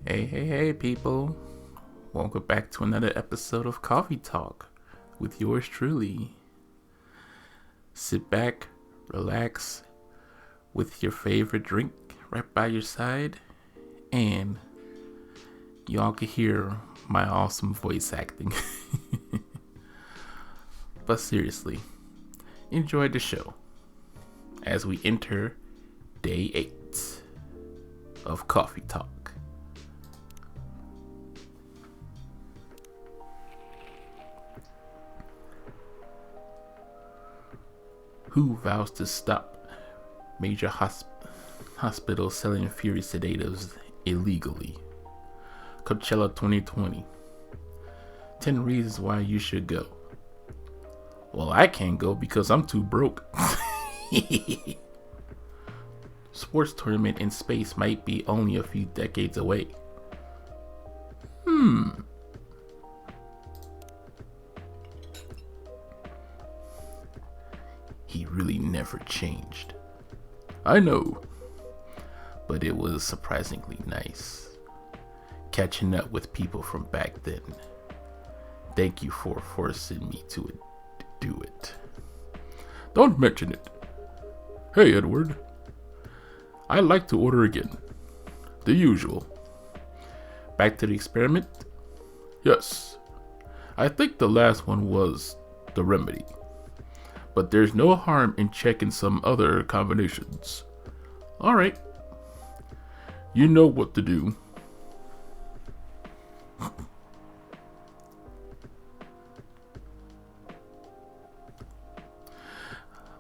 Hey, people. Welcome back to another episode of Coffee Talk with yours truly. Sit back, relax with your favorite drink right by your side, and y'all can hear my awesome voice acting. But seriously, enjoy the show as we enter day 8 of Coffee Talk. Who vows to stop major hospitals selling Fury sedatives illegally? Coachella 2020. 10 reasons why you should go. Well, I can't go because I'm too broke. Sports tournament in space might be only a few decades away. He really never changed. I know, but it was surprisingly nice catching up with people from back then. Thank you for forcing me to do it. Don't mention it. Hey, Edward. I'd like to order again. The usual. Back to the experiment? Yes. I think the last one was the remedy. But there's no harm in checking some other combinations. Alright. You know what to do.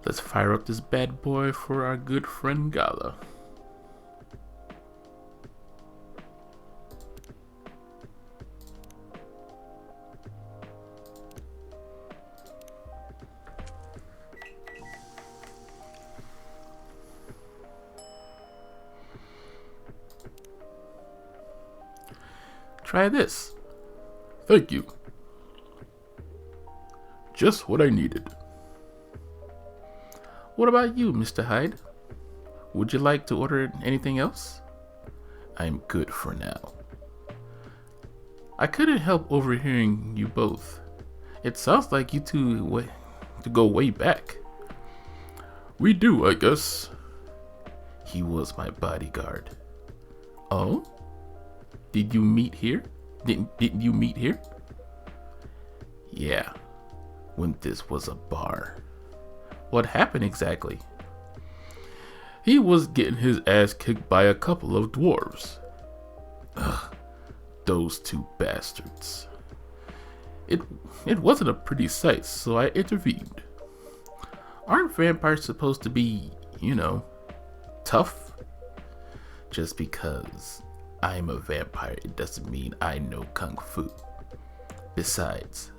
Let's fire up this bad boy for our good friend Gala. Try this. Thank you. Just what I needed. What about you, Mr. Hyde? Would you like to order anything else? I'm good for now. I couldn't help overhearing you both. It sounds like you two to go way back. We do, I guess. He was my bodyguard. Oh? Did you meet here? Didn't you meet here? Yeah, when this was a bar. What happened exactly? He was getting his ass kicked by a couple of dwarves. Ugh, those two bastards. It wasn't a pretty sight, so I intervened. Aren't vampires supposed to be, tough? Just because I'm a vampire, it doesn't mean I know kung fu. Besides,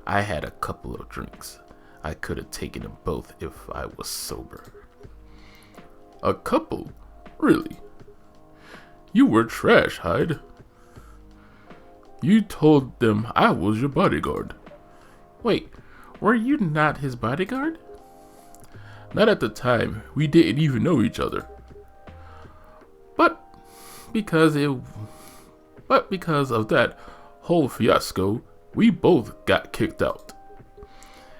I had a couple of drinks. I could have taken them both if I was sober. A couple? Really? You were trash, Hyde. You told them I was your bodyguard. Wait, were you not his bodyguard? Not at the time. We didn't even know each other. But because of that whole fiasco, we both got kicked out.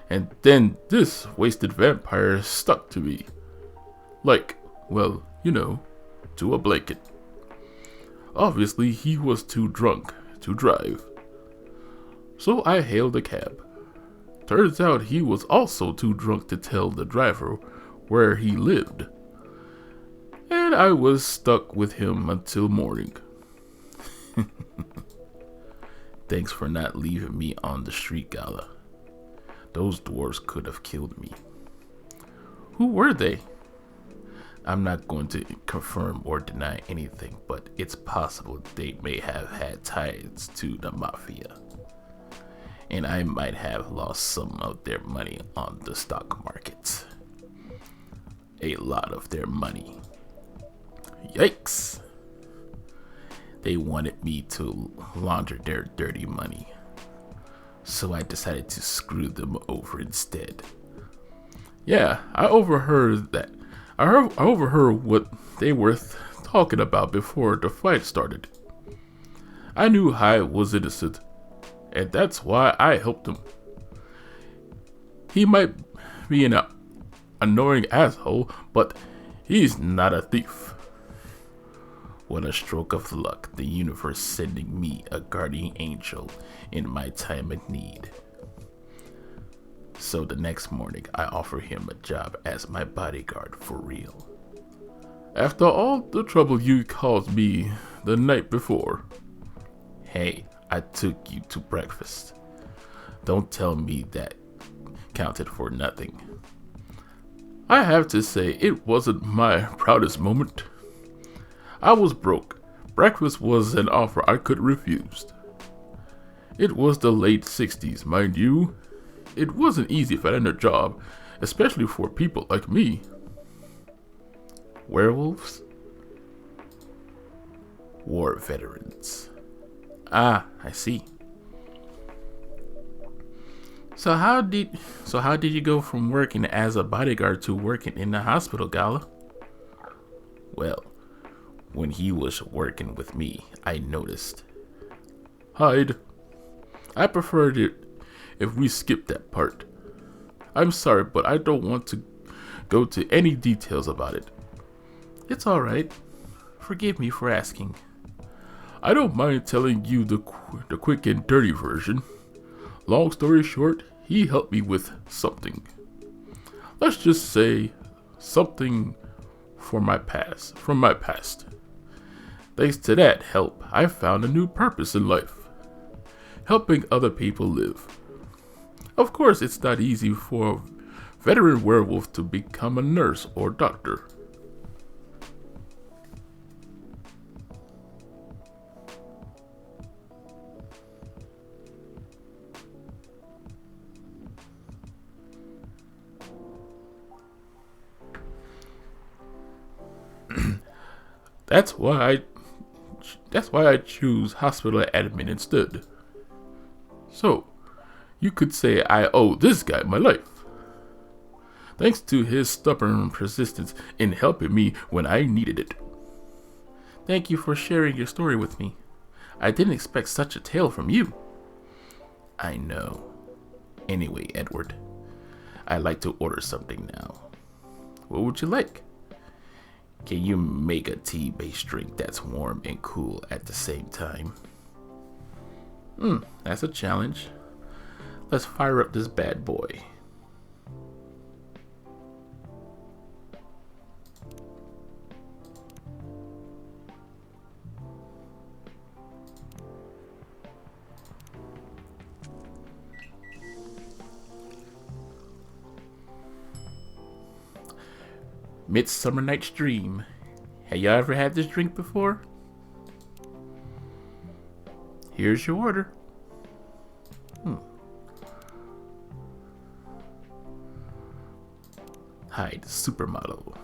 And then this wasted vampire stuck to me. Like, well, to a blanket. Obviously, he was too drunk to drive. So I hailed a cab. Turns out he was also too drunk to tell the driver where he lived. And I was stuck with him until morning. Thanks for not leaving me on the street, Gala. Those dwarves could have killed me. Who were they? I'm not going to confirm or deny anything, but it's possible they may have had ties to the mafia. And I might have lost some of their money on the stock market. A lot of their money. Yikes! They wanted me to launder their dirty money. So I decided to screw them over instead. Yeah, I overheard that. I overheard what they were talking about before the fight started. I knew Hyde was innocent, and that's why I helped him. He might be an annoying asshole, but he's not a thief. What a stroke of luck, the universe sending me a guardian angel in my time of need. So the next morning, I offer him a job as my bodyguard for real. After all the trouble you caused me the night before. Hey, I took you to breakfast. Don't tell me that counted for nothing. I have to say, it wasn't my proudest moment. I was broke. Breakfast was an offer I could refuse. It was the late 60s, mind you. It wasn't easy finding a job, especially for people like me. Werewolves? War veterans. Ah, I see. So how did you go from working as a bodyguard to working in the hospital, Gala? Well, when he was working with me, I noticed. Hyde, I preferred it if we skip that part. I'm sorry, but I don't want to go to any details about it. It's alright. Forgive me for asking. I don't mind telling you the quick and dirty version. Long story short, he helped me with something. Let's just say something from my past. Thanks to that help, I found a new purpose in life. Helping other people live. Of course, it's not easy for a veteran werewolf to become a nurse or doctor. That's why I choose hospital admin instead. So, you could say I owe this guy my life. Thanks to his stubborn persistence in helping me when I needed it. Thank you for sharing your story with me. I didn't expect such a tale from you. I know. Anyway, Edward, I'd like to order something now. What would you like? Can you make a tea-based drink that's warm and cool at the same time? That's a challenge. Let's fire up this bad boy. Midsummer Night's Dream. Have y'all ever had this drink before? Here's your order. Hyde, supermodel.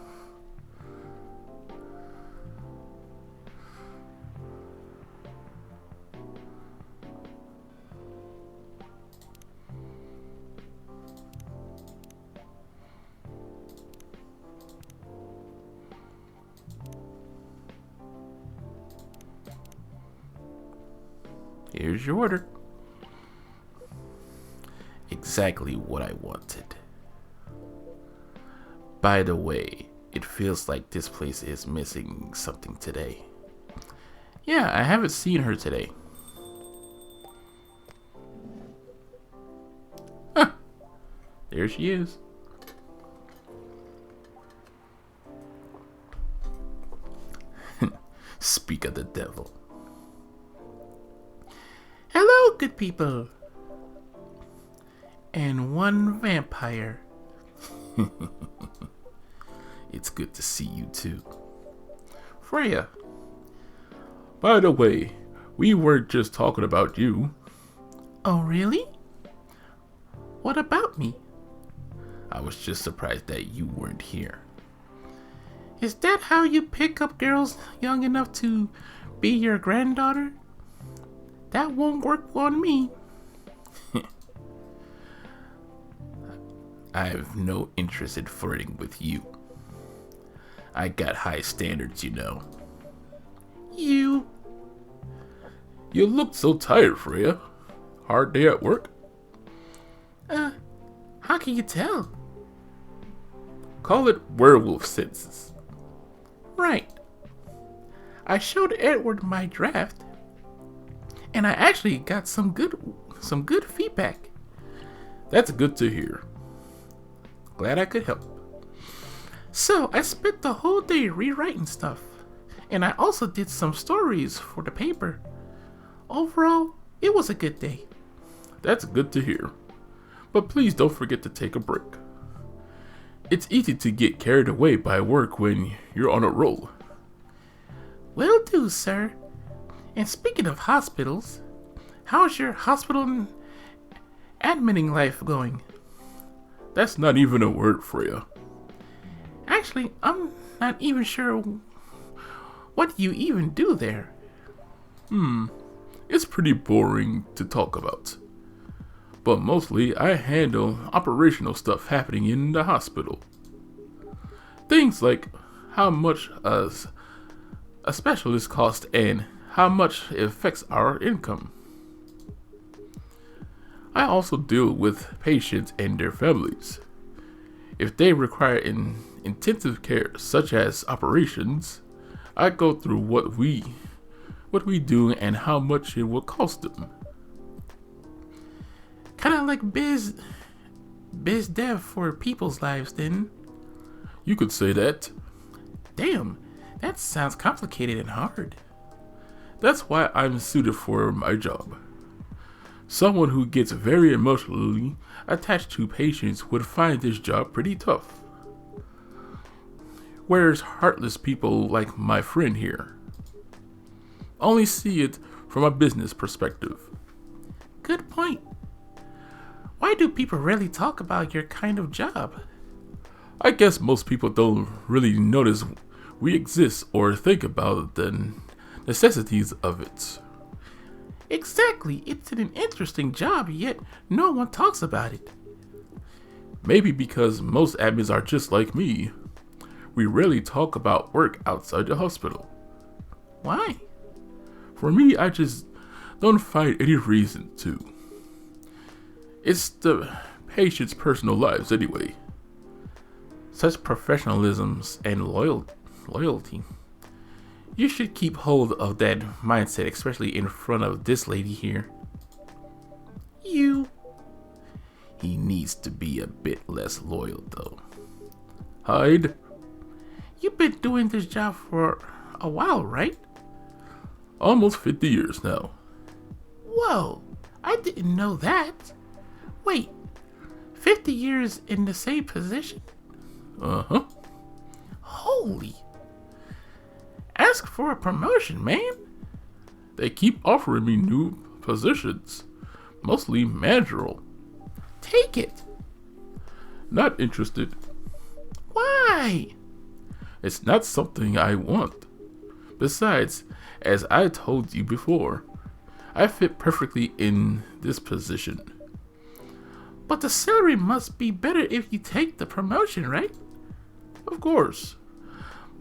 Here's your order. Exactly what I wanted. By the way, it feels like this place is missing something today. Yeah, I haven't seen her today. Huh. There she is. Speak of the devil. Hello, good people. And one vampire. It's good to see you too. Freya. By the way, we weren't just talking about you. Oh, really? What about me? I was just surprised that you weren't here. Is that how you pick up girls young enough to be your granddaughter? That won't work on me. I have no interest in flirting with you. I got high standards, you know. You look so tired, Freya. Hard day at work? How can you tell? Call it werewolf senses. Right. I showed Edward my draft, and I actually got some good feedback. That's good to hear. Glad I could help. So I spent the whole day rewriting stuff, and I also did some stories for the paper. Overall, it was a good day. That's good to hear. But please don't forget to take a break. It's easy to get carried away by work when you're on a roll. Will do, sir. And speaking of hospitals, how's your hospital admitting life going? That's not even a word, Freya. Actually, I'm not even sure what you even do there. It's pretty boring to talk about. But mostly I handle operational stuff happening in the hospital. Things like how much a specialist costs and how much it affects our income. I also deal with patients and their families. If they require intensive care, such as operations, I go through what we do and how much it will cost them. Kind of like biz dev for people's lives, then. You could say that. Damn, that sounds complicated and hard. That's why I'm suited for my job. Someone who gets very emotionally attached to patients would find this job pretty tough. Whereas heartless people like my friend here only see it from a business perspective. Good point. Why do people rarely talk about your kind of job? I guess most people don't really notice we exist or think about the necessities of it. Exactly, it's an interesting job, yet no one talks about it. Maybe because most admins are just like me. We rarely talk about work outside the hospital. Why? For me, I just don't find any reason to. It's the patient's personal lives anyway. Such professionalism and loyalty. You should keep hold of that mindset, especially in front of this lady here. You. He needs to be a bit less loyal, though. Hyde? You've been doing this job for a while, right? Almost 50 years now. Whoa, I didn't know that. Wait, 50 years in the same position? Uh-huh. Holy. Ask for a promotion, man. They keep offering me new positions, mostly managerial. Take it. Not interested. Why? It's not something I want. Besides, as I told you before, I fit perfectly in this position. But the salary must be better if you take the promotion, right? Of course.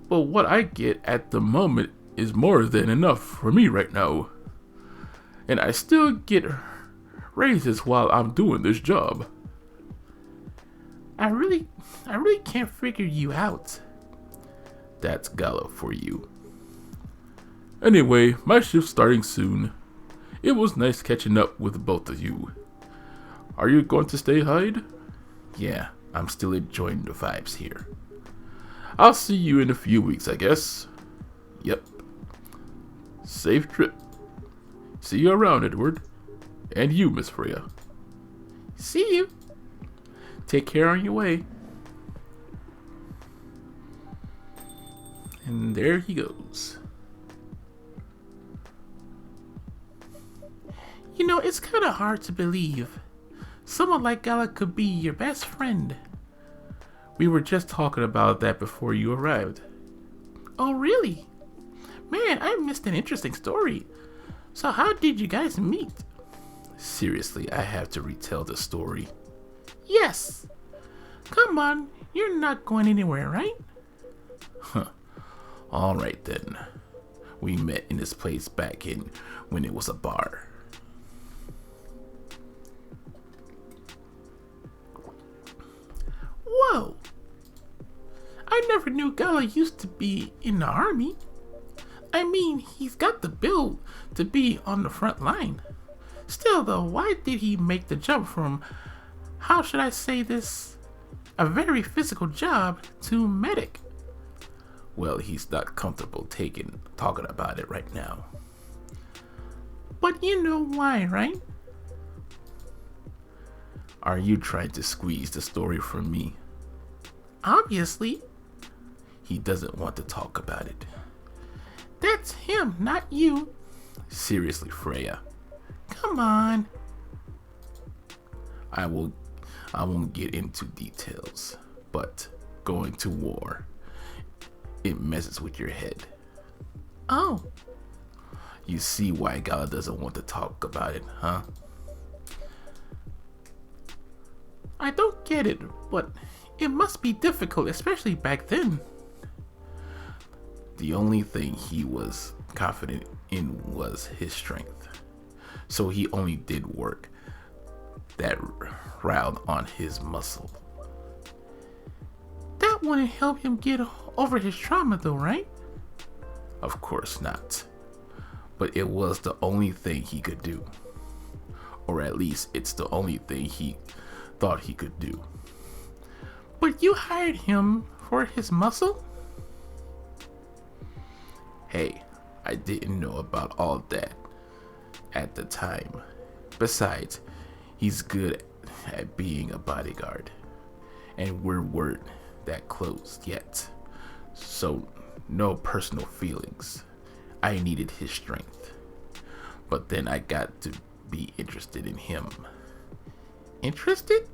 But what I get at the moment is more than enough for me right now. And I still get raises while I'm doing this job. I really can't figure you out. That's Gala for you. Anyway, my shift's starting soon. It was nice catching up with both of you. Are you going to stay, Hyde? Yeah, I'm still enjoying the vibes here. I'll see you in a few weeks, I guess. Yep. Safe trip. See you around, Edward. And you, Miss Freya. See you. Take care on your way. And there he goes. You know, it's kind of hard to believe someone like Gala could be your best friend. We were just talking about that before you arrived. Oh, really? Man, I missed an interesting story. So how did you guys meet? Seriously, I have to retell the story. Yes. Come on, you're not going anywhere, right? Alright then. We met in this place back in when it was a bar. Whoa! I never knew Gala used to be in the army. I mean, he's got the build to be on the front line. Still though, why did he make the jump from, how should I say this, a very physical job to medic? Well, he's not comfortable talking about it right now. But you know why, right? Are you trying to squeeze the story from me? Obviously. He doesn't want to talk about it. That's him, not you. Seriously, Freya. Come on. I won't get into details, but going to war, it messes with your head. Oh. You see why Gala doesn't want to talk about it, huh? I don't get it, but it must be difficult, especially back then. The only thing he was confident in was his strength. So he only did work that round on his muscle. That wouldn't help him get over his trauma though, right? Of course not. But it was the only thing he could do. Or at least it's the only thing he thought he could do. But you hired him for his muscle? Hey, I didn't know about all that at the time. Besides, he's good at being a bodyguard. And we weren't that close yet. So, no personal feelings. I needed his strength. But then I got to be interested in him. Interested?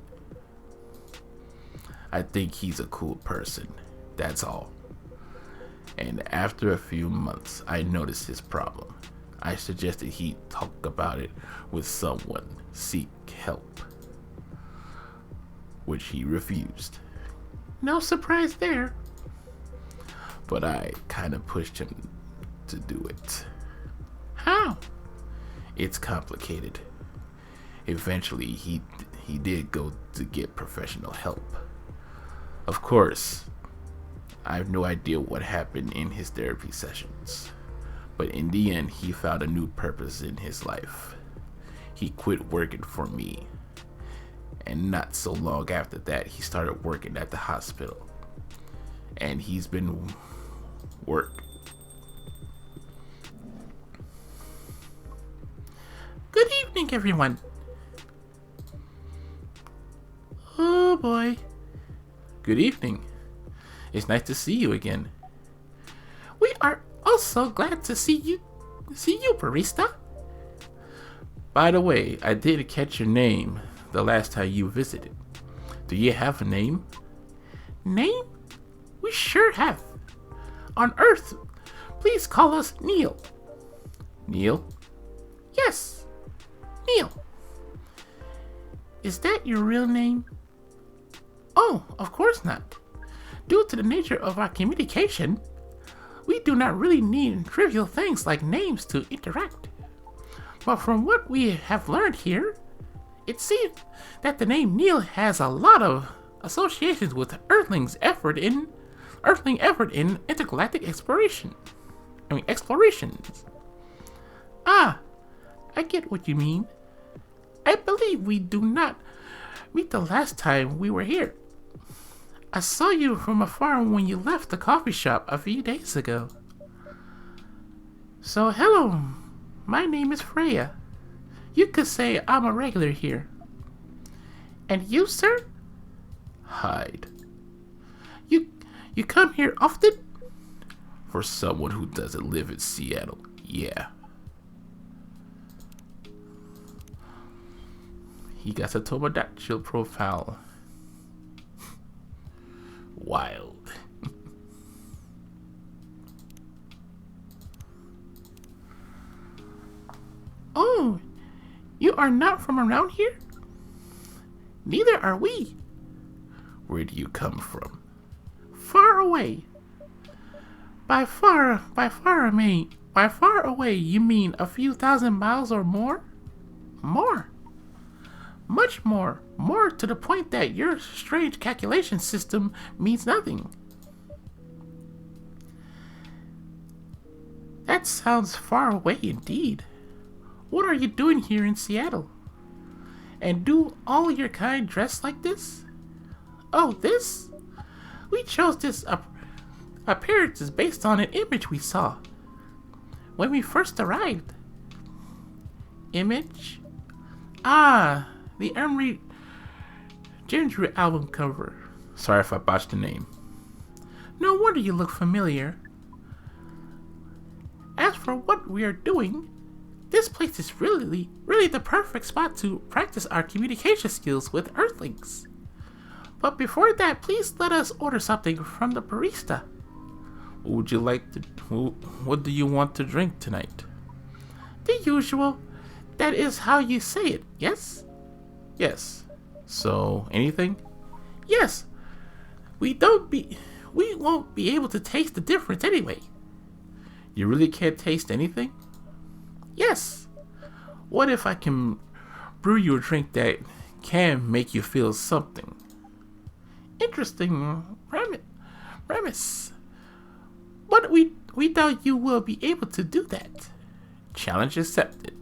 I think he's a cool person. That's all. And after a few months, I noticed his problem. I suggested he talk about it with someone, seek help, which he refused. No surprise there. But I kind of pushed him to do it. How? It's complicated. Eventually, he did go to get professional help. Of course, I have no idea what happened in his therapy sessions, but in the end, he found a new purpose in his life. He quit working for me, and not so long after that, he started working at the hospital, and he's been Good evening, everyone. Oh boy. Good evening. It's nice to see you again. We are also glad to see you, barista. By the way, I did catch your name the last time you visited. Do you have a name? Name? We sure have. On Earth, please call us Neil. Neil? Yes, Neil. Is that your real name? Oh, of course not. Due to the nature of our communication, we do not really need trivial things like names to interact. But from what we have learned here, it seems that the name Neil has a lot of associations with Earthling effort in intergalactic explorations. Ah, I get what you mean. I believe we do not meet the last time we were here. I saw you from afar when you left the coffee shop a few days ago. So hello, my name is Freya. You could say I'm a regular here. And you, sir? Hyde. You come here often? For someone who doesn't live in Seattle, yeah. He got a Tomodactyl profile. Wild. Oh, you are not from around here? Neither are we. Where do you come from? Far away. By far, I mean By far away, you mean a few thousand miles or more? More. Much more. More to the point that your strange calculation system means nothing. That sounds far away indeed. What are you doing here in Seattle? And do all your kind dress like this? Oh, this? We chose this appearances based on an image we saw when we first arrived. Image? Ah, the Emery Ginger album cover. Sorry if I botched the name. No wonder you look familiar. As for what we are doing, this place is really the perfect spot to practice our communication skills with Earthlings. But before that, please let us order something from the barista. What do you want to drink tonight? The usual. That is how you say it, yes? Yes. So, anything? Yes. We won't be able to taste the difference anyway. You really can't taste anything? Yes. What if I can brew you a drink that can make you feel something? Interesting premise. But we doubt you will be able to do that. Challenge accepted.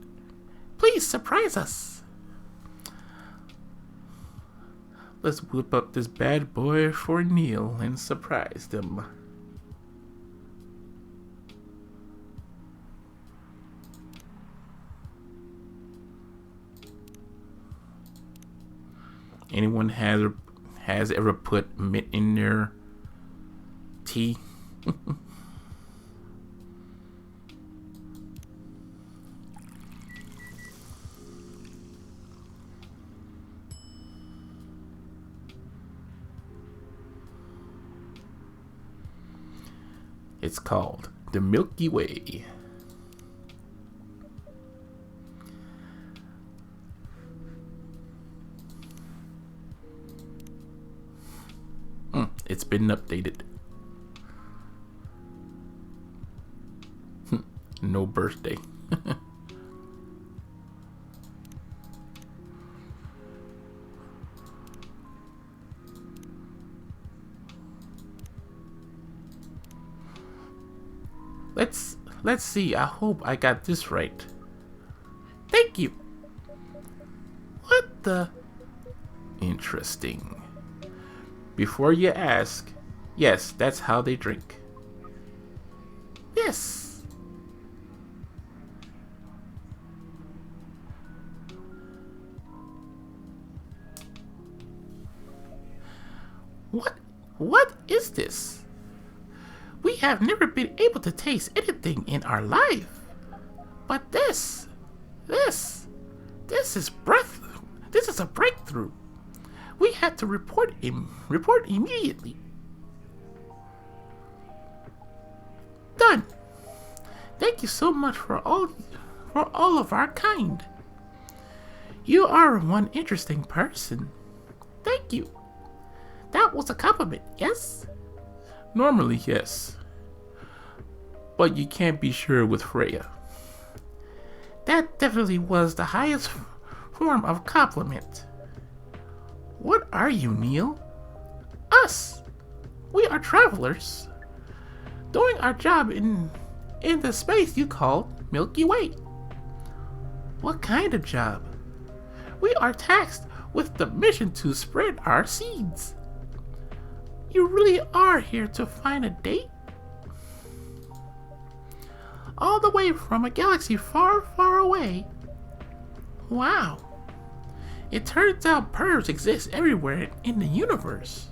Please surprise us. Let's whip up this bad boy for Neil and surprise them. Anyone has ever put mint in their tea? It's called the Milky Way. It's been updated. No birthday. Let's see. I hope I got this right. Thank you. What the? Interesting. Before you ask, yes, that's how they drink. Yes. What is this? We have never been able to taste anything in our life. But this is a breakthrough. We had to report immediately. Done. Thank you so much for all of our kind. You are one interesting person. Thank you. That was a compliment, yes? Normally, yes. But you can't be sure with Freya. That definitely was the highest form of compliment. What are you, Neil? Us. We are travelers, doing our job in the space you call Milky Way. What kind of job? We are tasked with the mission to spread our seeds. You really are here to find a date? All the way from a galaxy far, far away? Wow. It turns out pervs exist everywhere in the universe.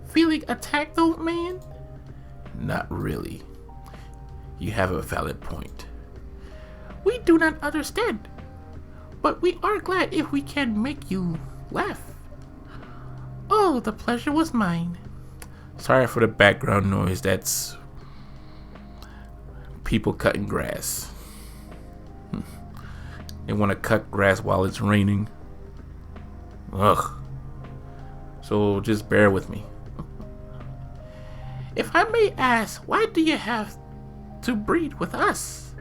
Feeling attacked, old man? Not really. You have a valid point. We do not understand, but we are glad if we can make you laugh. Oh, the pleasure was mine. Sorry for the background noise. That's people cutting grass. They want to cut grass while it's raining. Ugh. So just bear with me. If I may ask, why do you have to breed with us?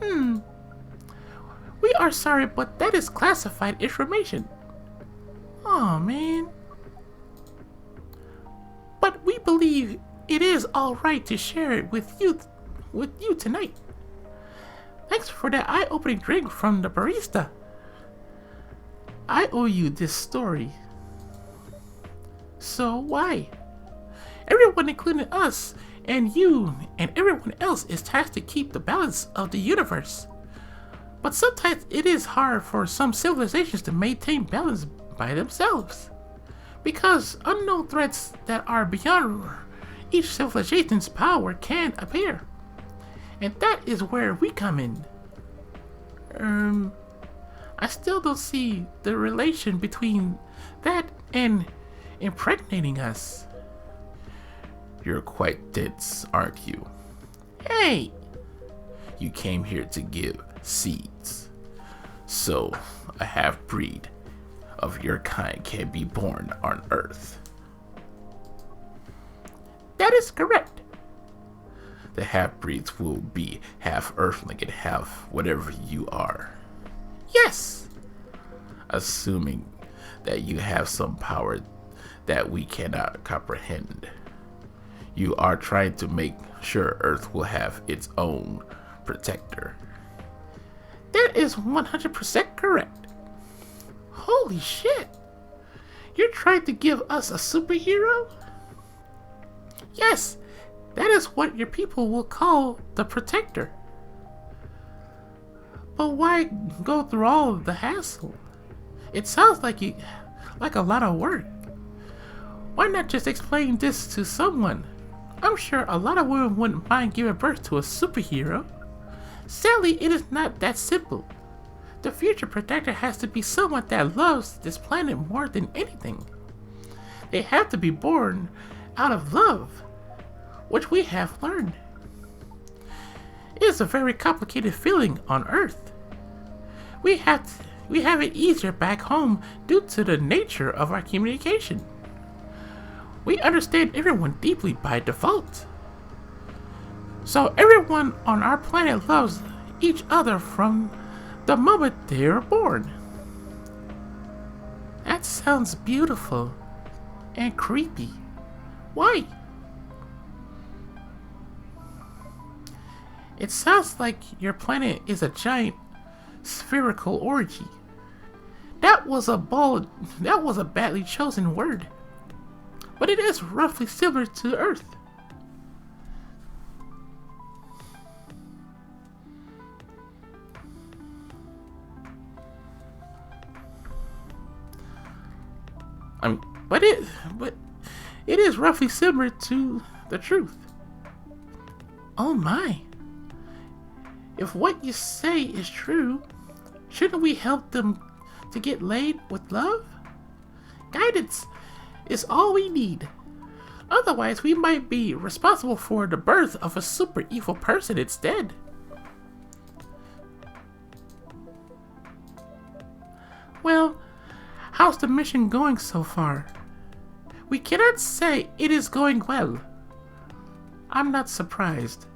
We are sorry, but that is classified information. Oh man. But we believe it is alright to share it with you tonight. Thanks for that eye-opening drink from the barista. I owe you this story. So why? Everyone, including us and you and everyone else, is tasked to keep the balance of the universe. But sometimes it is hard for some civilizations to maintain balance by themselves, because unknown threats that are beyond each civilization's power can appear. And that is where we come in. I still don't see the relation between that and impregnating us. You're quite dense, aren't you? Hey! You came here to give seeds. So, a half-breed of your kind can be born on Earth. That is correct. The half-breeds will be half Earthling and half whatever you are. Yes! Assuming that you have some power that we cannot comprehend. You are trying to make sure Earth will have its own protector. That is 100% correct. Holy shit! You're trying to give us a superhero? Yes, that is what your people will call the protector. But why go through all of the hassle? It sounds like a lot of work. Why not just explain this to someone? I'm sure a lot of women wouldn't mind giving birth to a superhero. Sadly, it is not that simple. The future protector has to be someone that loves this planet more than anything. They have to be born out of love, which we have learned. It is a very complicated feeling on Earth. We have it easier back home due to the nature of our communication. We understand everyone deeply by default. So everyone on our planet loves each other from the moment they are born. That sounds beautiful and creepy. Why? It sounds like your planet is a giant spherical orgy. That was a badly chosen word. But it is roughly similar to Earth. But it is roughly similar to the truth. Oh my. If what you say is true, shouldn't we help them to get laid with love? Guidance is all we need. Otherwise, we might be responsible for the birth of a super evil person instead. Well, how's the mission going so far? We cannot say it is going well. I'm not surprised.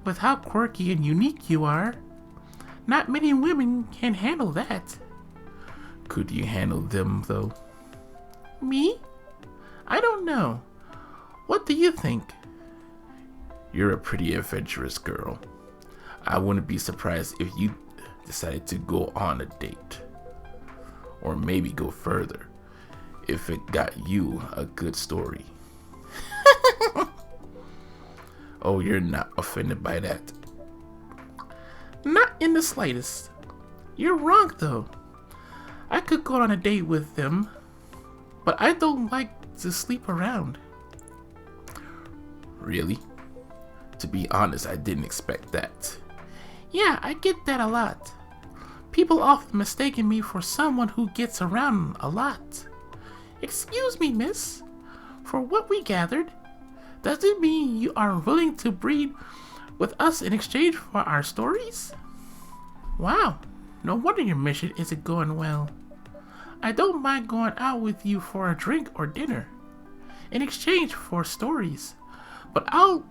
With how quirky and unique you are, not many women can handle that. Could you handle them, though? Me? I don't know. What do you think? You're a pretty adventurous girl. I wouldn't be surprised if you decided to go on a date. Or maybe go further, if it got you a good story. Oh, you're not offended by that? Not in the slightest. You're wrong, though. I could go on a date with them, but I don't like to sleep around. Really? To be honest, I didn't expect that. Yeah, I get that a lot. People often mistaken me for someone who gets around a lot. Excuse me, miss. For what we gathered, does it mean you are willing to breed with us in exchange for our stories? Wow, no wonder your mission isn't going well. I don't mind going out with you for a drink or dinner in exchange for stories, but I'll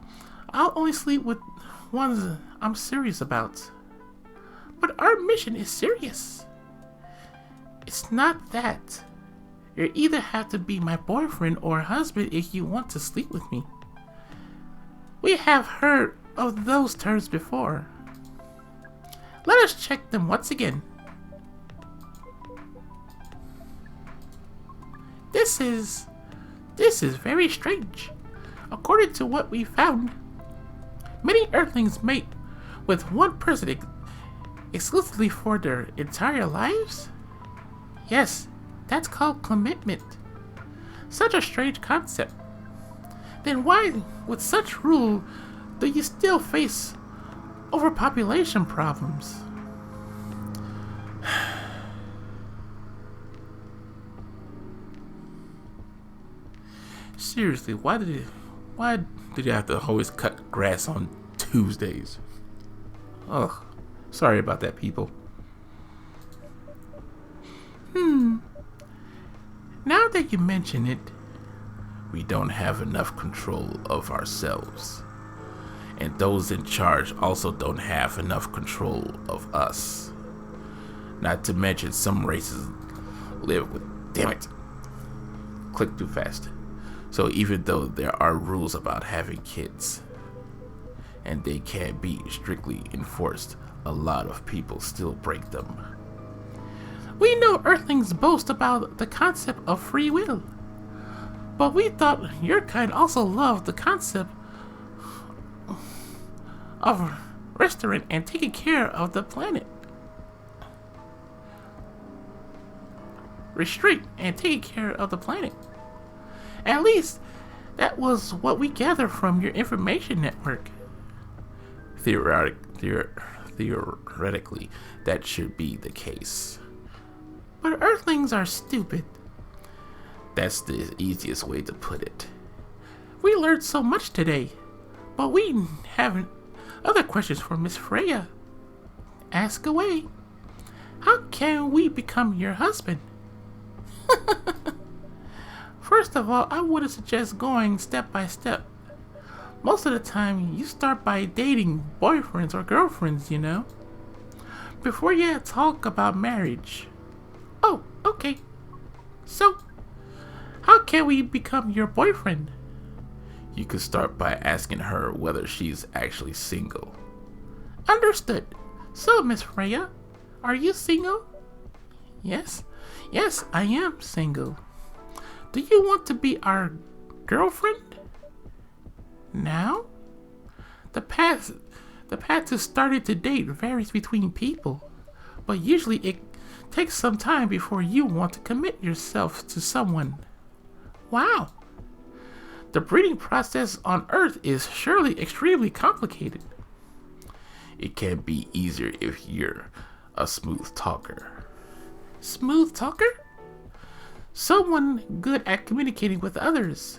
only sleep with ones I'm serious about. But our mission is serious. It's not that. You either have to be my boyfriend or husband if you want to sleep with me. We have heard of those terms before. Let us check them once again. This is very strange. According to what we found, many Earthlings mate with one person exclusively for their entire lives? Yes, that's called commitment. Such a strange concept. Then why, with such rule, do you still face overpopulation problems? Seriously, why did you have to always cut grass on Tuesdays? Ugh, sorry about that, people. Now that you mention it, we don't have enough control of ourselves. And those in charge also don't have enough control of us. Not to mention some races live with... Damn it! Click too fast. So even though there are rules about having kids, and they can't be strictly enforced, a lot of people still break them. We know Earthlings boast about the concept of free will, but we thought your kind also loved the concept of restoring and taking care of the planet. Restraint and taking care of the planet. At least, that was what we gathered from your information network. Theoretically, that should be the case. But Earthlings are stupid. That's the easiest way to put it. We learned so much today, but we have other questions for Miss Freya. Ask away. How can we become your husband? First of all, I would suggest going step by step. Most of the time, you start by dating boyfriends or girlfriends, you know, before you talk about marriage. Oh, okay. So, how can we become your boyfriend? You could start by asking her whether she's actually single. Understood. So, Miss Freya, are you single? Yes, I am single. Do you want to be our girlfriend? Now? The path to starting to date varies between people, but usually it takes some time before you want to commit yourself to someone. Wow. The breeding process on Earth is surely extremely complicated. It can be easier if you're a smooth talker. Smooth talker? Someone good at communicating with others.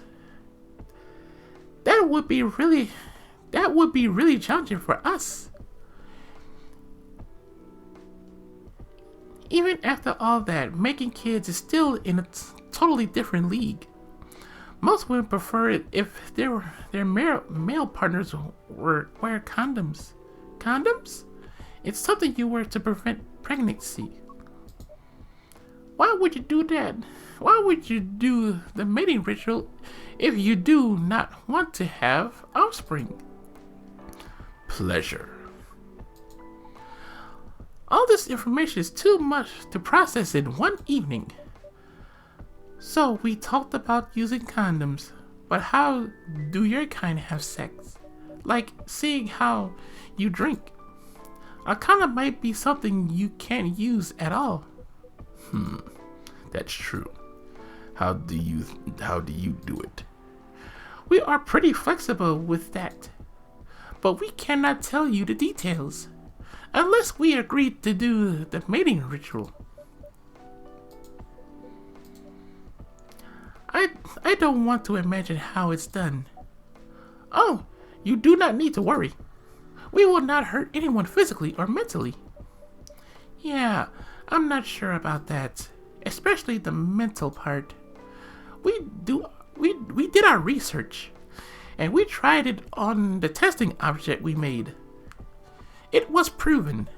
That would be really challenging for us. Even after all that, making kids is still in a totally different league. Most women prefer it if their male partners wear condoms. Condoms? It's something you wear to prevent pregnancy. Why would you do that? Why would you do the mating ritual if you do not want to have offspring? Pleasure. All this information is too much to process in one evening. So we talked about using condoms, but how do your kind have sex? Like seeing how you drink. A condom might be something you can't use at all. That's true. How do you do it? We are pretty flexible with that, but we cannot tell you the details unless we agree to do the mating ritual. I don't want to imagine how it's done. Oh, you do not need to worry. We will not hurt anyone physically or mentally. Yeah, I'm not sure about that, especially the mental part. We did our research, and we tried it on the testing object we made. It was proven.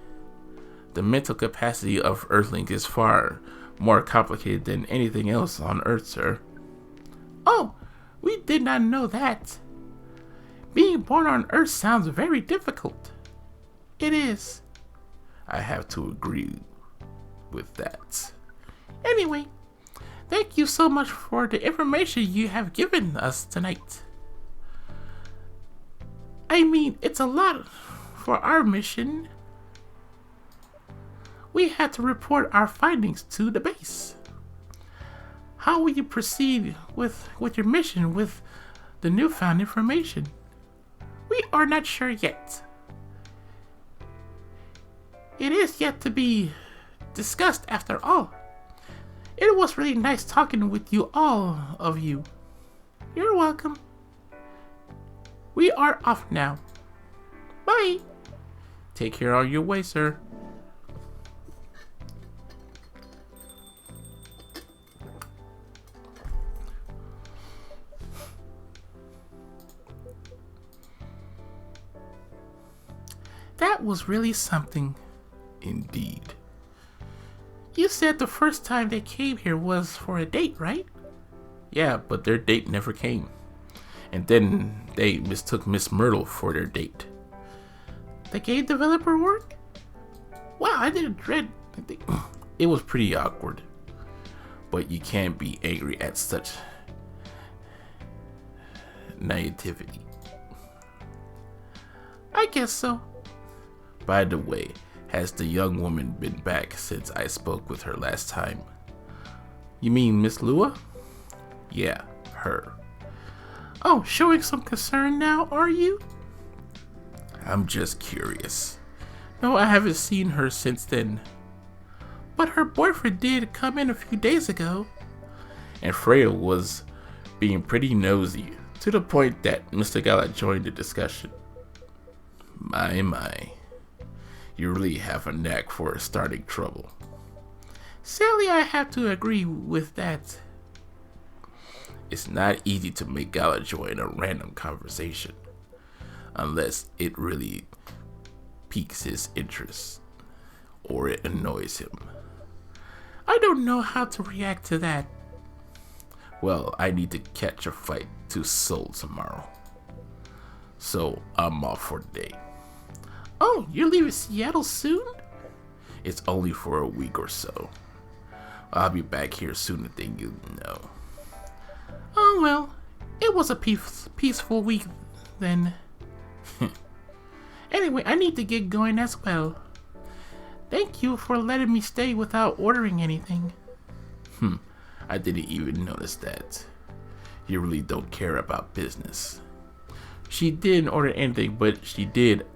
The mental capacity of Earthlings is far more complicated than anything else on Earth, sir. Oh, we did not know that. Being born on Earth sounds very difficult. It is. I have to agree with that. Anyway, thank you so much for the information you have given us tonight. I mean, it's a lot for our mission. We had to report our findings to the base. How will you proceed with your mission with the newfound information? We are not sure yet. It is yet to be discussed after all. It was really nice talking with you, all of you. You're welcome. We are off now. Bye. Take care on your way, sir. That was really something. Indeed. You said the first time they came here was for a date, right? Yeah, but their date never came. And then they mistook Miss Myrtle for their date. The game developer work? Wow, I didn't dread. It was pretty awkward. But you can't be angry at such naivety. I guess so. By the way, has the young woman been back since I spoke with her last time? You mean Miss Lua? Yeah, her. Oh, showing some concern now, are you? I'm just curious. No, I haven't seen her since then. But her boyfriend did come in a few days ago. And Freya was being pretty nosy, to the point that Mr. Gala joined the discussion. My. You really have a knack for starting trouble. Sadly, I have to agree with that. It's not easy to make Gala join a random conversation, unless it really piques his interest, or it annoys him. I don't know how to react to that. Well, I need to catch a flight to Seoul tomorrow, so I'm off for the day. Oh, you're leaving Seattle soon? It's only for a week or so. I'll be back here sooner than you know. Oh well, it was a peaceful week then. Anyway, I need to get going as well. Thank you for letting me stay without ordering anything. I didn't even notice that. You really don't care about business. She didn't order anything, but she did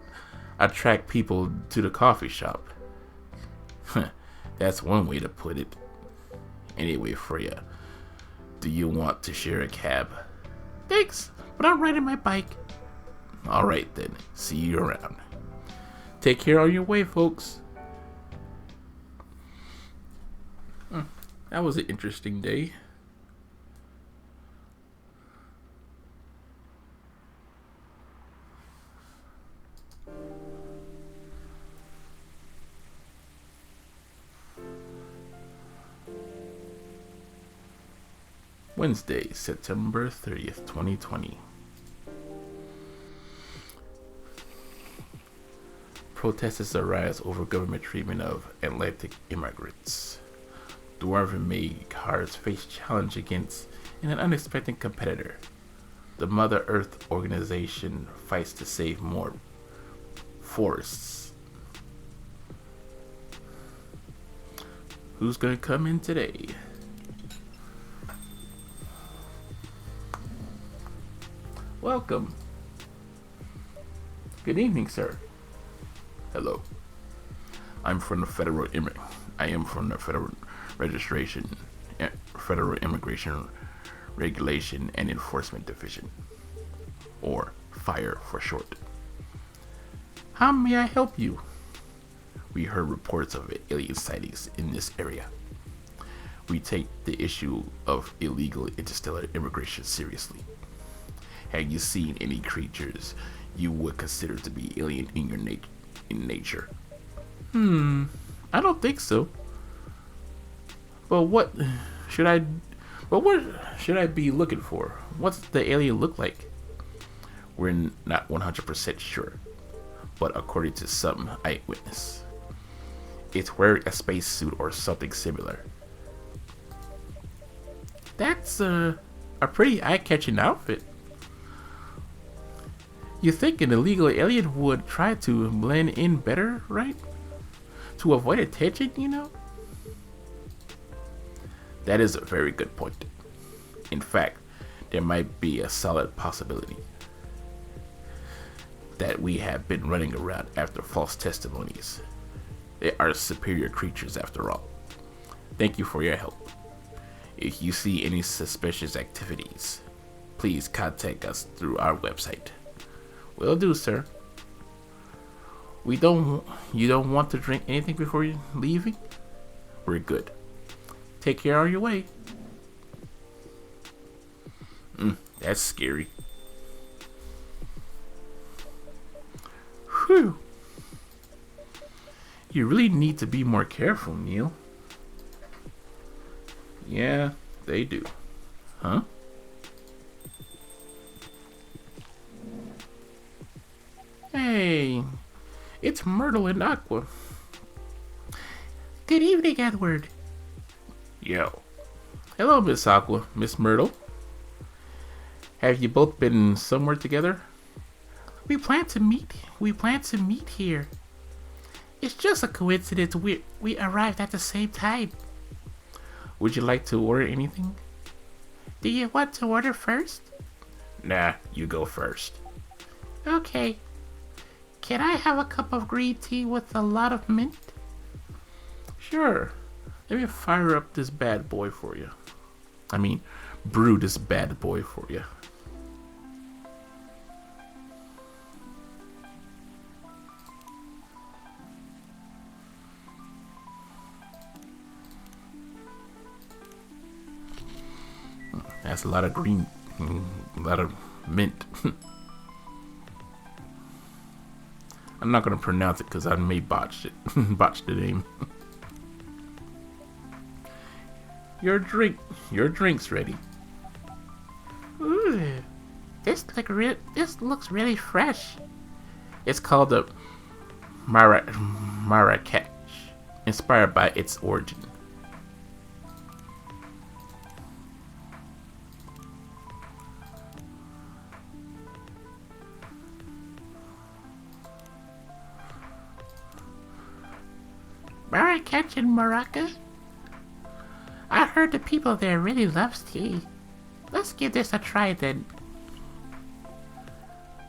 attract people to the coffee shop. That's one way to put it. Anyway, Freya, do you want to share a cab? Thanks, but I'm riding my bike. Alright then, see you around. Take care on your way, folks. That was an interesting day. Wednesday, September 30th, 2020. Protests arise over government treatment of Atlantic immigrants. Dwarven made cars face challenge against an unexpected competitor. The Mother Earth organization fights to save more forests. Who's gonna come in today? Welcome. Good evening, sir. Hello. I am from the Federal Immigration Regulation and Enforcement Division, or FIRE for short. How may I help you? We heard reports of alien sightings in this area. We take the issue of illegal interstellar immigration seriously, Have you seen any creatures you would consider to be alien in your in nature? I don't think so. But what should I but what should I be looking for? What's the alien look like? We're not 100% sure, but according to some eyewitness, it's wearing a spacesuit or something similar. That's a pretty eye-catching outfit. You think an illegal alien would try to blend in better, right? To avoid attention, you know? That is a very good point. In fact, there might be a solid possibility that we have been running around after false testimonies. They are superior creatures after all. Thank you for your help. If you see any suspicious activities, please contact us through our website. Will do, sir. You don't want to drink anything before you leaving? We're good. Take care on your way. That's scary. Whew. You really need to be more careful, Neil. Yeah, they do. Huh? Hey, it's Myrtle and Aqua. Good evening, Edward. Yo. Hello, Miss Aqua, Miss Myrtle. Have you both been somewhere together? We plan to meet here. It's just a coincidence we arrived at the same time. Would you like to order anything? Do you want to order first? Nah, you go first. Okay. Can I have a cup of green tea with a lot of mint? Sure. Let me fire up this bad boy for you. I mean, brew this bad boy for you. That's a lot of green, a lot of mint. I'm not gonna pronounce it because I may botch the name. Your drink's ready. Ooh, this looks really fresh. It's called the Marrakech, inspired by its origin. Marrakech in Morocco? I heard the people there really loves tea. Let's give this a try then.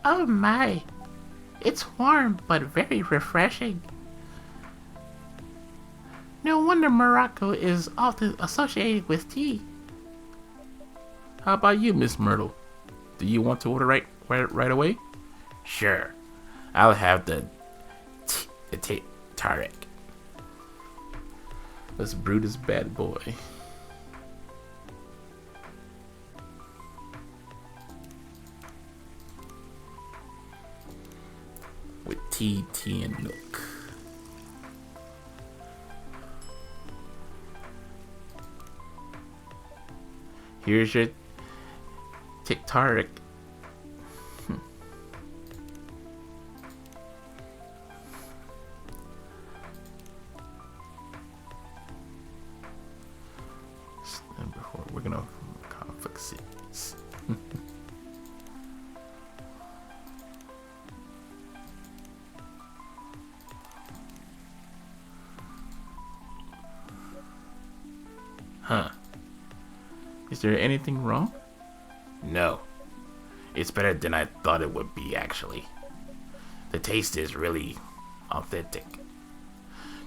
Oh my, it's warm but very refreshing. No wonder Morocco is often associated with tea. How about you, Miss Myrtle? Do you want to order right away? Sure. I'll have the Tarek. Let's brew this bad boy. With tea and milk. Here's your Tarek. Before we're gonna fix it. Huh. Is there anything wrong? No. It's better than I thought it would be, actually. The taste is really authentic.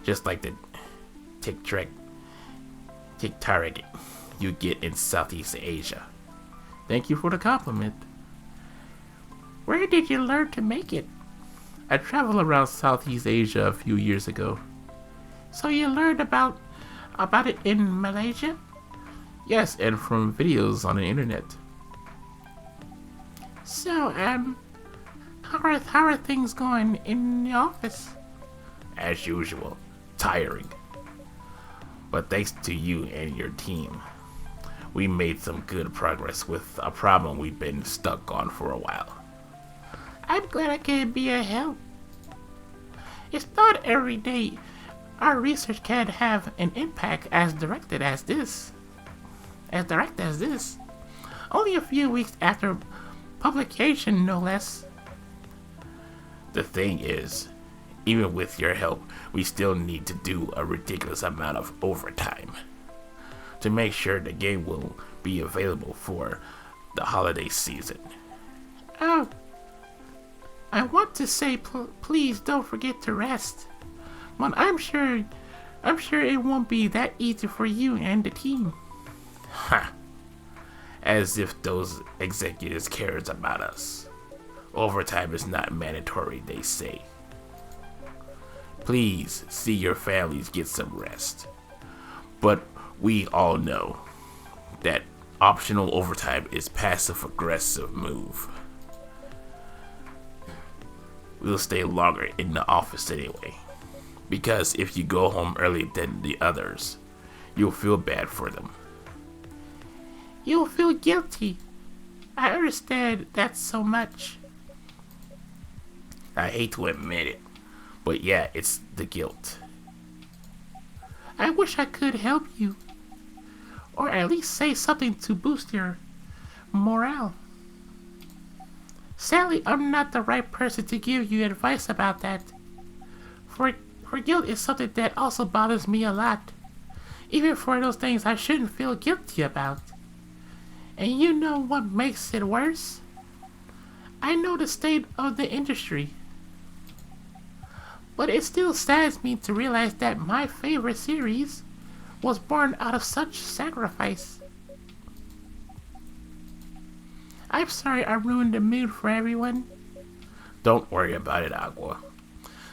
Just like the Tarek you get in Southeast Asia. Thank you for the compliment. Where did you learn to make it? I traveled around Southeast Asia a few years ago. So you learned about it in Malaysia? Yes, and from videos on the internet. So, how are things going in the office? As usual, tiring. But thanks to you and your team, we made some good progress with a problem we've been stuck on for a while. I'm glad I can be a help. It's not every day our research can have an impact as direct as this. Only a few weeks after publication, no less. The thing is, even with your help, we still need to do a ridiculous amount of overtime to make sure the game will be available for the holiday season. Oh, I want to say please don't forget to rest. But I'm sure it won't be that easy for you and the team. Ha! As if those executives cares about us. Overtime is not mandatory, they say. Please see your families get some rest. But we all know that optional overtime is passive-aggressive move. We'll stay longer in the office anyway. Because if you go home early than the others, you'll feel bad for them. You'll feel guilty. I understand that so much. I hate to admit it, but yeah, it's the guilt. I wish I could help you. Or at least say something to boost your morale. Sadly, I'm not the right person to give you advice about that. For guilt is something that also bothers me a lot. Even for those things I shouldn't feel guilty about. And you know what makes it worse? I know the state of the industry. But it still saddens me to realize that my favorite series was born out of such sacrifice. I'm sorry I ruined the mood for everyone. Don't worry about it, Agua.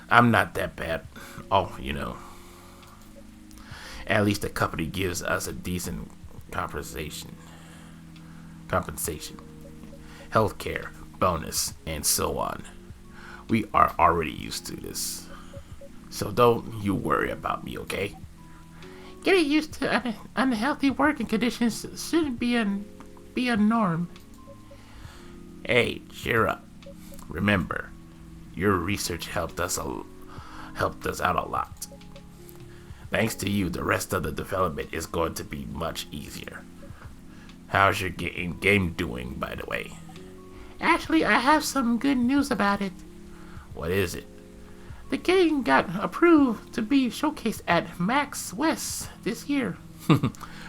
I'm not that bad. Oh, you know. At least the company gives us a decent compensation. Healthcare, bonus, and so on. We are already used to this. So don't you worry about me, okay? Getting used to unhealthy working conditions shouldn't be a norm. Hey, cheer up. Remember, your research helped us out a lot. Thanks to you, the rest of the development is going to be much easier. How's your game doing, by the way? Actually, I have some good news about it. What is it? The game got approved to be showcased at Max West this year.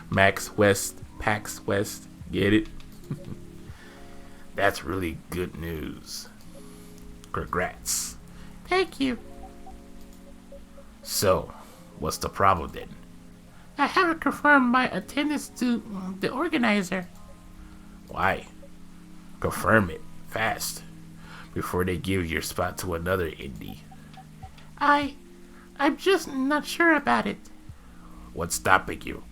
Max West, PAX West, get it? That's really good news. Congrats. Thank you. So, what's the problem then? I haven't confirmed my attendance to the organizer. Why? Confirm it fast before they give your spot to another indie. I'm just not sure about it. What's stopping you?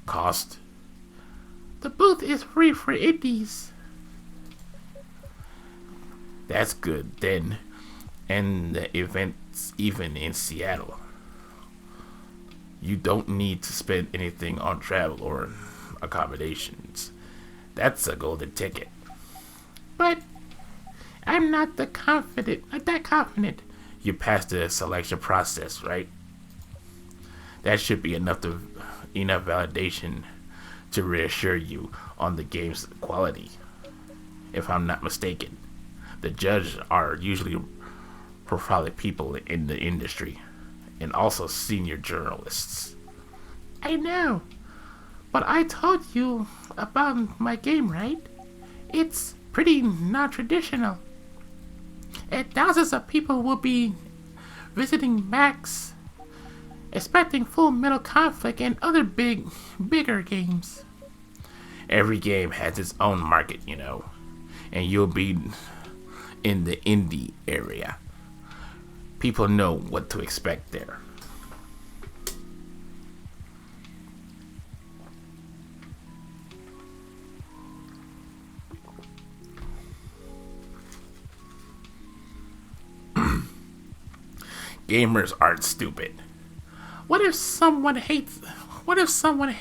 Cost? The booth is free for indies. That's good then. And the event's even in Seattle. You don't need to spend anything on travel or accommodations. That's a golden ticket. But I'm not that confident. You passed the selection process, right? That should be enough validation to reassure you on the game's quality. If I'm not mistaken, the judges are usually profiling people in the industry and also senior journalists. I know, but I told you about my game, right? It's pretty non-traditional. And thousands of people will be visiting Max, expecting Full Metal Conflict and other bigger games. Every game has its own market, you know, and you'll be in the indie area. People know what to expect there. Gamers aren't stupid. What if someone hates? What if someone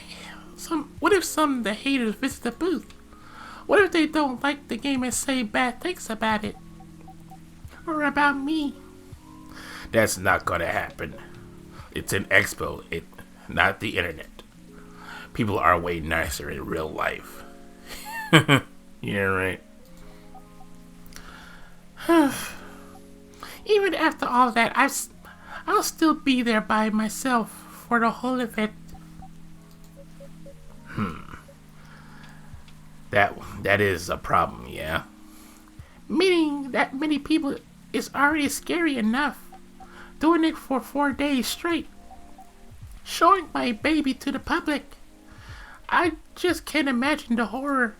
What if some of the haters visit the booth? What if they don't like the game and say bad things about it? Or about me? That's not gonna happen. It's an expo, not the internet. People are way nicer in real life. Yeah, right. Even after all that, I'll still be there by myself for the whole event. That is a problem, yeah? Meeting that many people is already scary enough. Doing it for 4 days straight. Showing my baby to the public. I just can't imagine the horror.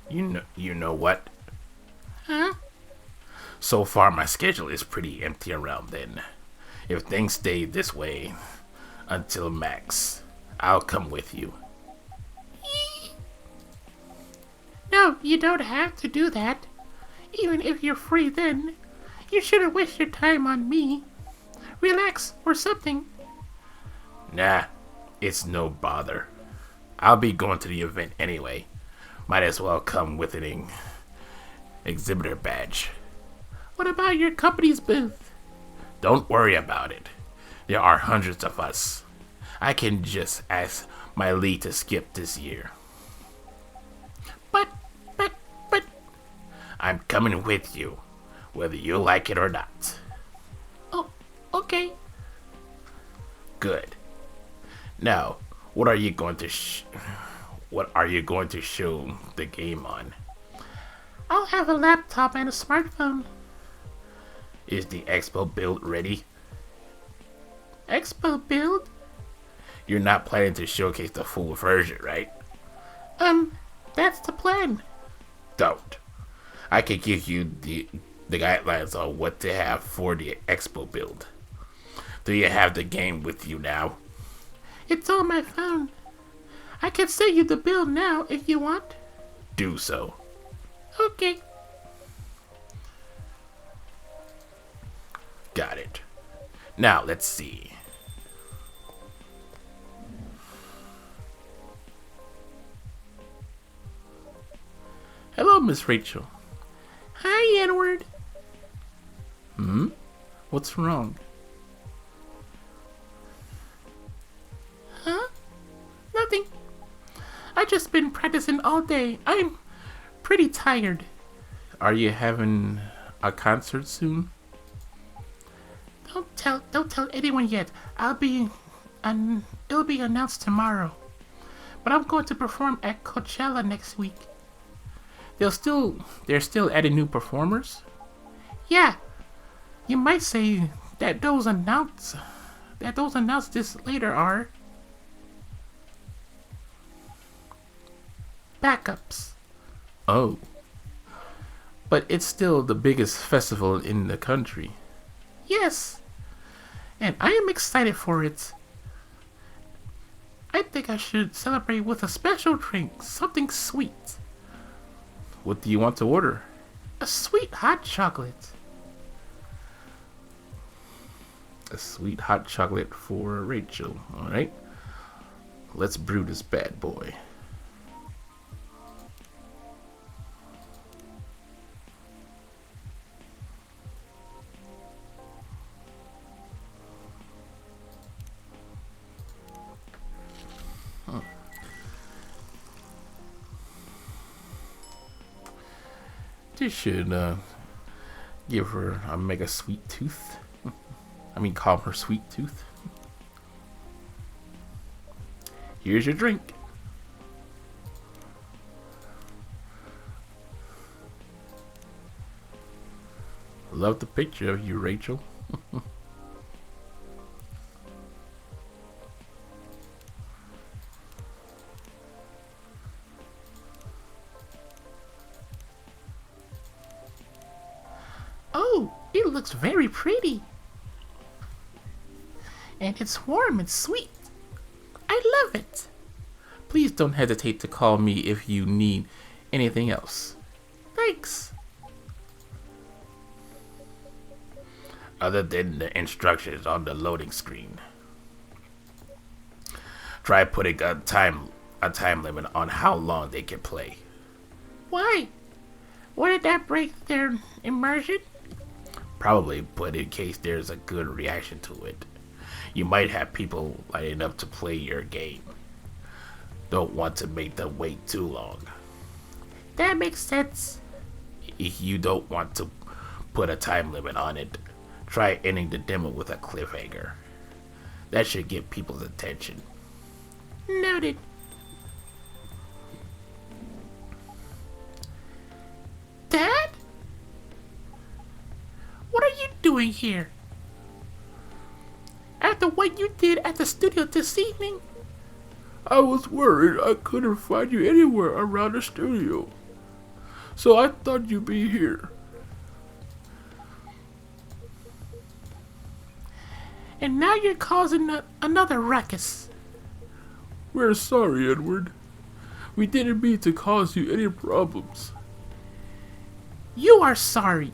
You know what? Huh? So far, my schedule is pretty empty around then. If things stay this way until Max, I'll come with you. No, you don't have to do that. Even if you're free then, you shouldn't waste your time on me. Relax or something. Nah, it's no bother. I'll be going to the event anyway. Might as well come with an exhibitor badge. What about your company's booth? Don't worry about it. There are hundreds of us. I can just ask my lead to skip this year. But, I'm coming with you, whether you like it or not. oh, okay. Good. Now, what are you going to show the game on? I'll have a laptop and a smartphone. Is the expo build ready? Expo build? You're not planning to showcase the full version, right? That's the plan. Don't. I can give you the guidelines on what to have for the expo build. Do you have the game with you now? It's on my phone. I can send you the build now if you want. Do so. Okay. Got it. Now, let's see. Hello, Miss Rachel. Hi, Edward. What's wrong? Huh? Nothing. I just been practicing all day. I'm pretty tired. Are you having a concert soon? Don't tell anyone yet. It'll be announced tomorrow. But I'm going to perform at Coachella next week. They're still adding new performers? Yeah. You might say that those announced this later are backups. Oh. But it's still the biggest festival in the country. Yes. And I am excited for it. I think I should celebrate with a special drink, something sweet. What do you want to order? A sweet hot chocolate. A sweet hot chocolate for Rachel, alright? Let's brew this bad boy. This should give her a mega sweet tooth. Calm her sweet tooth. Here's your drink. Love the picture of you, Rachel. Oh, it looks very pretty. And it's warm and sweet. I love it. Please don't hesitate to call me if you need anything else. breaks? Other than the instructions on the loading screen. Try putting a time limit on how long they can play. Why? Wouldn't that break their immersion? Probably, but in case there's a good reaction to it. You might have people lining up to play your game. Don't want to make them wait too long. That makes sense. If you don't want to put a time limit on it, try ending the demo with a cliffhanger. That should get people's attention. Noted. Dad? What are you doing here? After what you did at the studio this evening? I was worried I couldn't find you anywhere around the studio. So I thought you'd be here. And now you're causing another ruckus. We're sorry, Edward. We didn't mean to cause you any problems. You are sorry.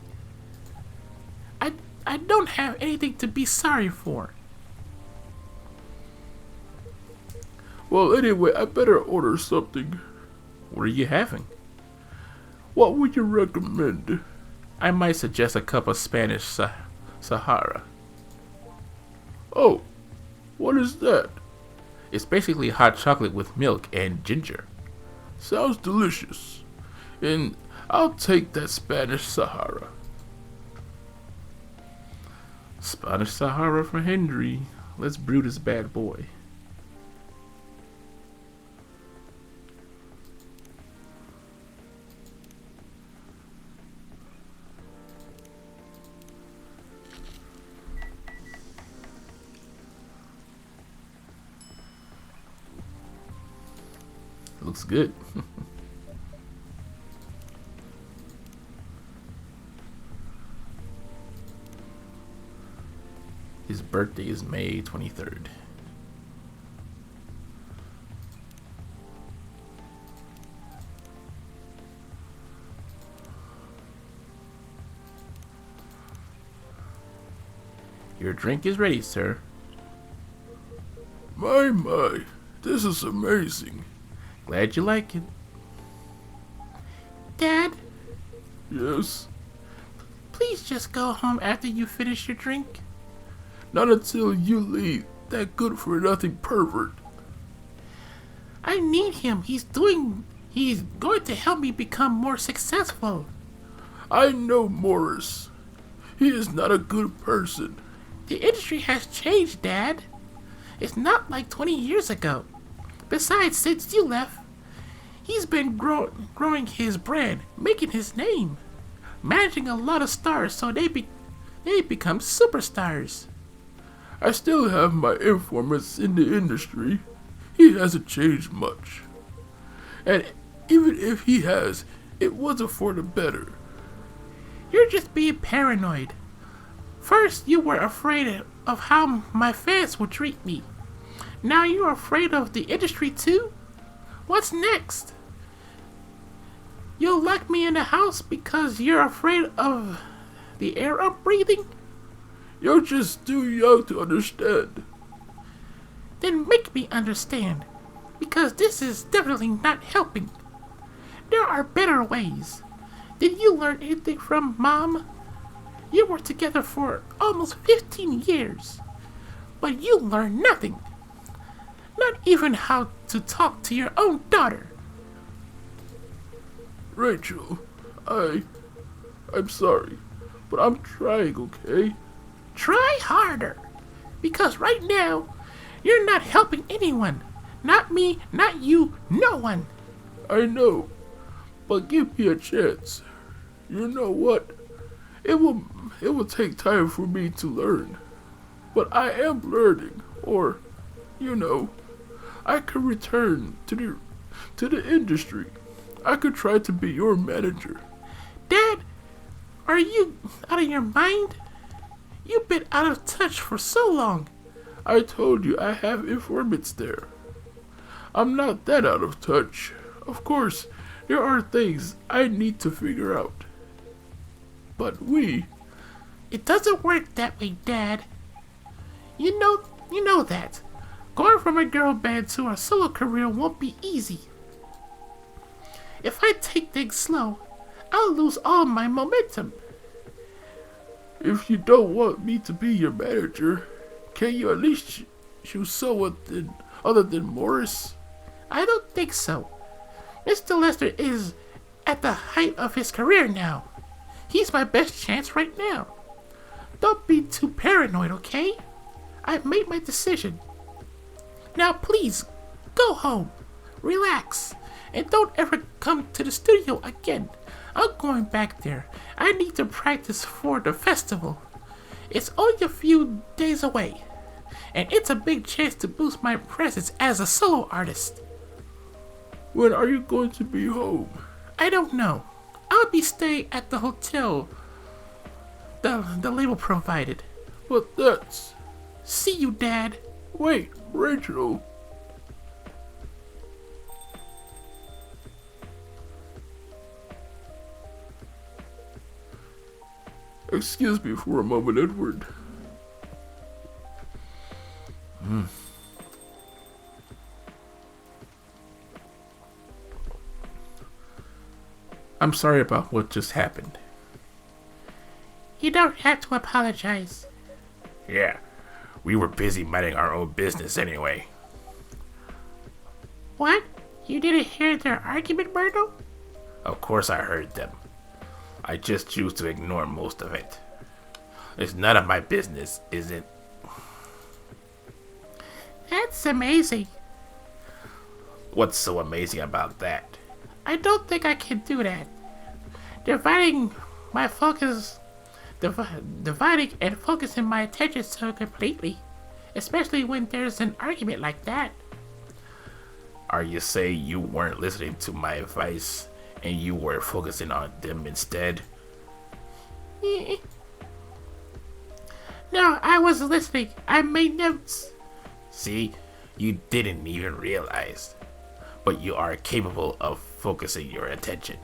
I don't have anything to be sorry for. Well, anyway, I better order something. What are you having? What would you recommend? I might suggest a cup of Spanish Sahara. Oh, what is that? It's basically hot chocolate with milk and ginger. Sounds delicious. And I'll take that Spanish Sahara. Spanish Sahara for Henry. Let's brew this bad boy. Looks good. His birthday is May 23rd. Your drink is ready, sir. My, this is amazing. Glad you like it. Dad? Yes? Please just go home after you finish your drink. Not until you leave, that good-for-nothing pervert. I need him. He's going to help me become more successful. I know Morris. He is not a good person. The industry has changed, Dad. It's not like 20 years ago. Besides, since you left, he's been growing his brand, making his name, managing a lot of stars so they become superstars. I still have my informants in the industry. He hasn't changed much. And even if he has, it wasn't for the better. You're just being paranoid. First, you were afraid of how my fans would treat me. Now you're afraid of the industry too? What's next? You'll lock me in the house because you're afraid of the air I'm breathing? You're just too young to understand. Then make me understand, because this is definitely not helping. There are better ways. Did you learn anything from Mom? You were together for almost 15 years, but you learned nothing. Not even how to talk to your own daughter. Rachel, I'm sorry, but I'm trying, okay? Try harder, because right now, you're not helping anyone. Not me, not you, no one. I know, but give me a chance. You know what? It will take time for me to learn. But I am learning, or, I could return to the industry. I could try to be your manager. Dad, are you out of your mind? You've been out of touch for so long. I told you I have informants there. I'm not that out of touch. Of course, There are things I need to figure out. But It doesn't work that way, Dad. You know that. Going from a girl band to a solo career won't be easy. If I take things slow, I'll lose all my momentum. if you don't want me to be your manager, can you at least choose someone other than Morris? I don't think so. Mr. Lester is at the height of his career now. He's my best chance right now. Don't be too paranoid, okay? I've made my decision. Now please, go home, relax, and don't ever come to the studio again. I'm going back there. I need to practice for the festival. It's only a few days away, and it's a big chance to boost my presence as a solo artist. When are you going to be home? I don't know. I'll be staying at the hotel the label provided. But that's... See you, Dad. Wait, Rachel. Excuse me for a moment, Edward. I'm sorry about what just happened. You don't have to apologize. Yeah, we were busy minding our own business anyway. What? You didn't hear their argument, Myrtle? Of course I heard them. I just choose to ignore most of it. It's none of my business, is it? That's amazing. What's so amazing about that? I don't think I can do that. Dividing and focusing my attention so completely, especially when there's an argument like that. Are you saying you weren't listening to my advice and you were focusing on them instead? No, I was listening. I made notes. See, you didn't even realize. But you are capable of focusing your attention.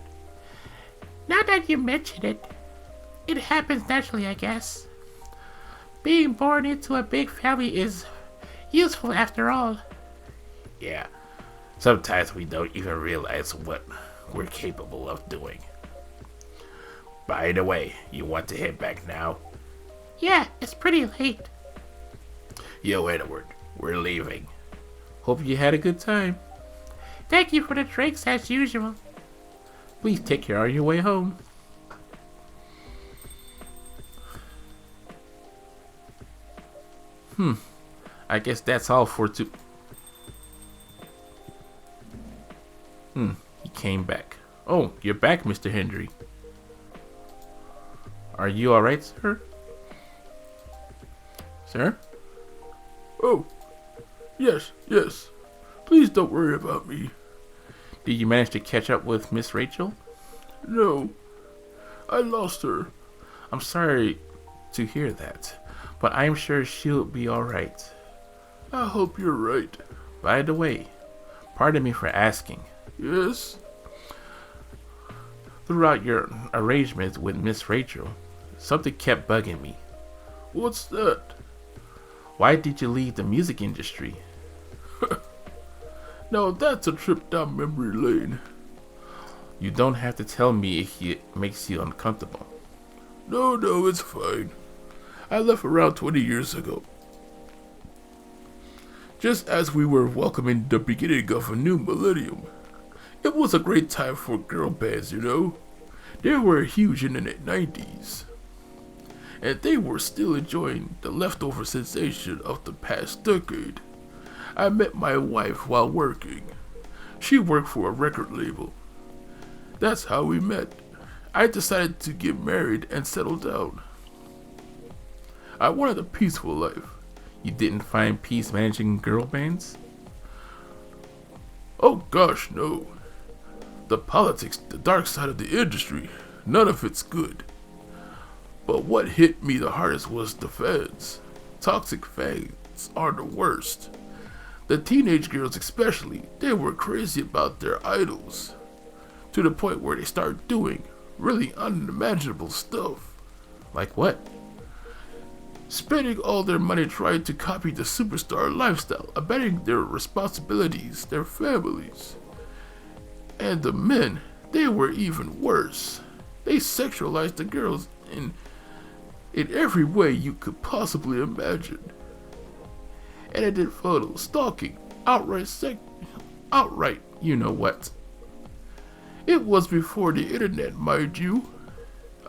Now that you mention it, it happens naturally, I guess. Being born into a big family is useful after all. Yeah, sometimes we don't even realize what we're capable of doing. By the way, you want to head back now? Yeah, it's pretty late. Yo, Edward, we're leaving. Hope you had a good time. Thank you for the drinks as usual. Please take care on your way home. I guess that's all for he came back. Oh, you're back, Mr. Hendry. Are you alright, sir? Sir? Oh, yes. Please don't worry about me. Did you manage to catch up with Miss Rachel? No, I lost her. I'm sorry to hear that, but I'm sure she'll be alright. I hope you're right. By the way, pardon me for asking. Yes? Throughout your arrangements with Miss Rachel, something kept bugging me. What's that? Why did you leave the music industry? Now that's a trip down memory lane. You don't have to tell me if it makes you uncomfortable. No, it's fine. I left around 20 years ago. Just as we were welcoming the beginning of a new millennium. It was a great time for girl bands, you know. They were huge in the 90s. And they were still enjoying the leftover sensation of the past decade. I met my wife while working. She worked for a record label. That's how we met. I decided to get married and settle down. I wanted a peaceful life. You didn't find peace managing girl bands? Oh gosh, no. The politics, the dark side of the industry, none of it's good. But what hit me the hardest was the fans. Toxic fans are the worst. The teenage girls especially, they were crazy about their idols. to the point where they start doing really unimaginable stuff. Like what? Spending all their money trying to copy the superstar lifestyle, abandoning their responsibilities, their families. And the men, they were even worse. They sexualized the girls in every way you could possibly imagine. And they did photos, stalking, outright, you know what. It was before the internet, mind you.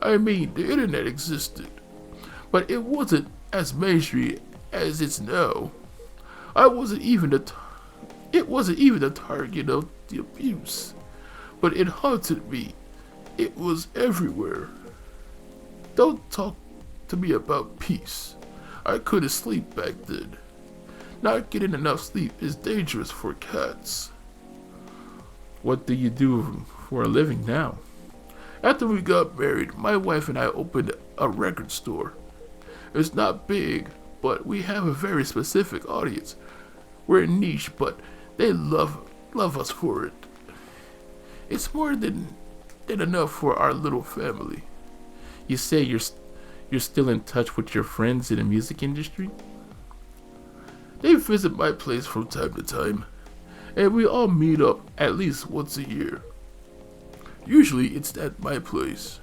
I mean, the internet existed, but it wasn't as mainstream as it's now. It wasn't even the target of the abuse, but it haunted me. It was everywhere. Don't talk to me about peace. I couldn't sleep back then. Not getting enough sleep is dangerous for cats. What do you do for a living now? After we got married, my wife and I opened a record store. It's not big, but we have a very specific audience. We're niche, but they love us for it. It's more than enough for our little family. You say you're still in touch with your friends in the music industry? They visit my place from time to time, and we all meet up at least once a year. Usually it's at my place.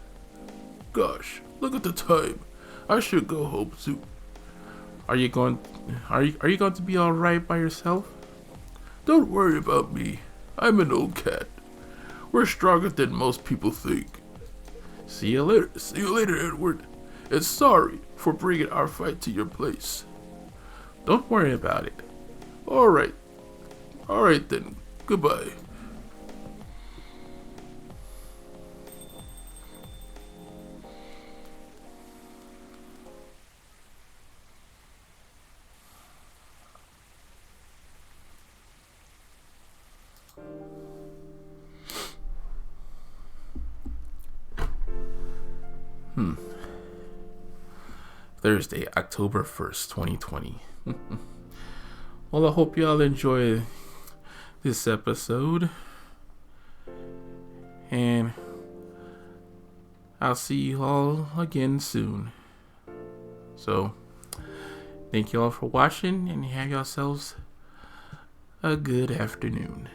Gosh, look at the time. I should go home soon. Are you going to be all right by yourself? Don't worry about me. I'm an old cat. We're stronger than most people think. See you later. See you later, Edward. And sorry for bringing our fight to your place. Don't worry about it. All right then. Goodbye. Thursday, October 1st, 2020. Well, I hope y'all enjoy this episode. And I'll see you all again soon. So, thank you all for watching and have yourselves a good afternoon.